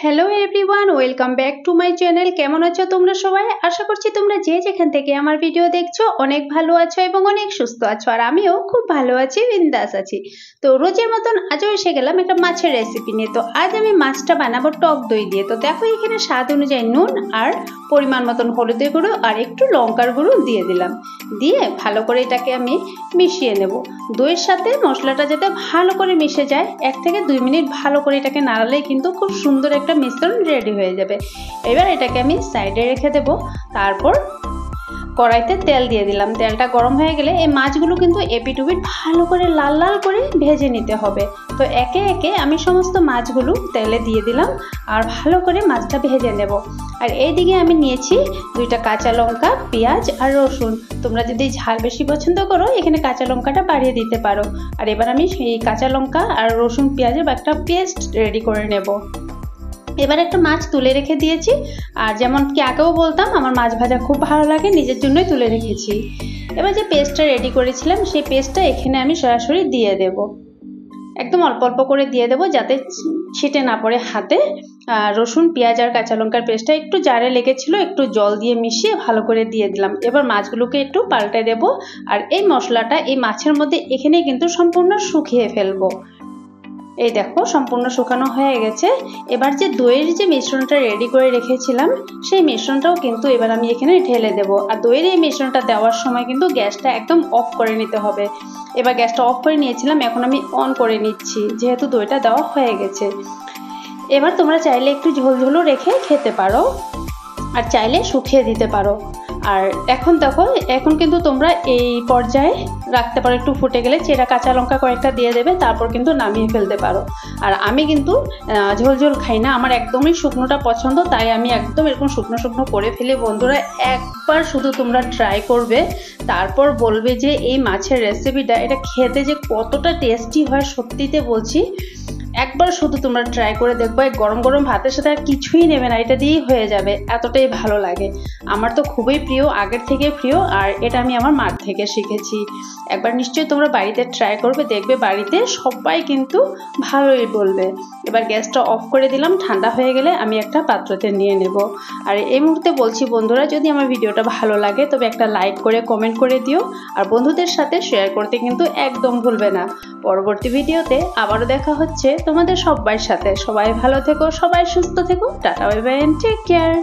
Hello everyone, welcome back to my channel. কেমন আছো তোমরা সবাই? আশা করছি তোমরা যে যেখান থেকে আমার ভিডিও দেখছো অনেক ভালো আছো এবং অনেক সুস্থ আছো। আর আমিও খুব ভালো আছি, বিন্দাস আছি। তো রোজের মতন আজও এসে গেলাম একটা মাছের রেসিপি নিয়ে। তো আজ আমি মাছটা বানাবো টক দই দিয়ে। তো দেখো এখানে স্বাদ অনুযায়ী নুন আর পরিমাণ মতন হলুদের গুঁড়ো আর একটু লঙ্কার গুঁড়ো দিয়ে দিলাম। দিয়ে ভালো করে এটাকে আমি মিশিয়ে নেব। দইয়ের সাথে মশলাটা যাতে ভালো করে মিশে যায়, 1 থেকে 2 মিনিট ভালো করে এটাকে নাড়ালেই কিন্তু খুব সুন্দর একটা মিশ্রণ রেডি হয়ে যাবে। এবার এটাকে আমি সাইডে রেখে দেব। তারপর কড়াইতে তেল দিয়ে দিলাম। তেলটা গরম হয়ে গেলে এই মাছগুলো কিন্তু এপিট ওপিট ভালো করে লাল লাল করে ভেজে নিতে হবে। তো একে একে আমি সমস্ত মাছগুলো তেলে দিয়ে দিলাম আর ভালো করে মাছটা ভেজে নেব। আর এইদিকে আমি নিয়েছি 2টা কাঁচা লঙ্কা, পেঁয়াজ আর রসুন। তোমরা যদি ঝাল বেশি পছন্দ করো এখানে কাঁচা লঙ্কাটা বাড়িয়ে দিতে পারো। আর এবার আমি এই কাঁচা লঙ্কা আর রসুন পেঁয়াজের একটা পেস্ট রেডি করে নেব। এবার একটা মাছ তুলে রেখে দিয়েছি। আর যেমন কি আগেও বলতাম, আমার মাছ ভাজা খুব ভালো লাগে, নিজের জন্যই তুলে রেখেছি। এবার যে পেস্টটা রেডি করেছিলাম সেই পেস্টটা এখানে আমি সরাসরি দিয়ে দেব। একদম অল্প অল্প করে দিয়ে দেবো যাতে ছিটে না পড়ে হাতে। রসুন পেঁয়াজ আর কাঁচা লঙ্কার পেস্টটা একটু জারে লেগেছিল, একটু জল দিয়ে মিশিয়ে ভালো করে দিয়ে দিলাম। এবার মাছগুলোকে একটু পাল্টে দেব। আর এই মশলাটা এই মাছের মধ্যে এখানে কিন্তু সম্পূর্ণ শুকিয়ে ফেলবো। এই দেখো সম্পূর্ণ শুকানো হয়ে গেছে। এবার যে দইয়ের যে মিশ্রণটা রেডি করে রেখেছিলাম সেই মিশ্রণটাও কিন্তু এবার আমি এখানে ঢেলে দেব। আর দইয়ের এই মিশ্রণটা দেওয়ার সময় কিন্তু গ্যাসটা একদম অফ করে নিতে হবে। এবার গ্যাসটা অফ করে নিয়েছিলাম, এখন আমি অন করে নিচ্ছি যেহেতু দইটা দেওয়া হয়ে গেছে। এবার তোমরা চাইলে একটু ঝোলঝোলও রেখে খেতে পারো আর চাইলে শুকিয়ে দিতে পারো। আর এখন দেখো, এখন কিন্তু তোমরা এই পর্যায়ে রাখতে পারো। একটু ফুটে গেলে চেরা কাঁচা লঙ্কা কয়েকটা দিয়ে দেবে, তারপর কিন্তু নামিয়ে ফেলতে পারো। আর আমি কিন্তু ঝোল খাই না, আমার একদমই শুকনোটা পছন্দ, তাই আমি একদম এরকম শুকনো শুকনো করে ফেলি। বন্ধুরা একবার শুধু তোমরা ট্রাই করবে, তারপর বলবে যে এই মাছের রেসিপিটা এটা খেতে যে কতটা টেস্টি হয়। সত্যিতে বলছি, একবার শুধু তোমরা ট্রাই করে দেখবো। এই গরম গরম ভাতের সাথে আর কিছুই নেবে না, এটা দিয়েই হয়ে যাবে, এতটাই ভালো লাগে। আমার তো খুবই প্রিয়, আগের থেকে প্রিয়। আর এটা আমি আমার মার থেকে শিখেছি। একবার নিশ্চয়ই তোমরা বাড়িতে ট্রাই করবে, দেখবে বাড়িতে সবাই কিন্তু ভালোই বলবে। এবার গ্যাসটা অফ করে দিলাম। ঠান্ডা হয়ে গেলে আমি একটা পাত্রতে নিয়ে নেব। আর এই মুহূর্তে বলছি বন্ধুরা, যদি আমার ভিডিওটা ভালো লাগে তবে একটা লাইক করে কমেন্ট করে দিও। আর বন্ধুদের সাথে শেয়ার করতে কিন্তু একদম ভুলবে না। পরবর্তী ভিডিওতে আবারও দেখা হচ্ছে তোমাদের সবার সাথে। সবাই ভালো থেকো, সবাই সুস্থ থেকো। Tata, bye bye and take care.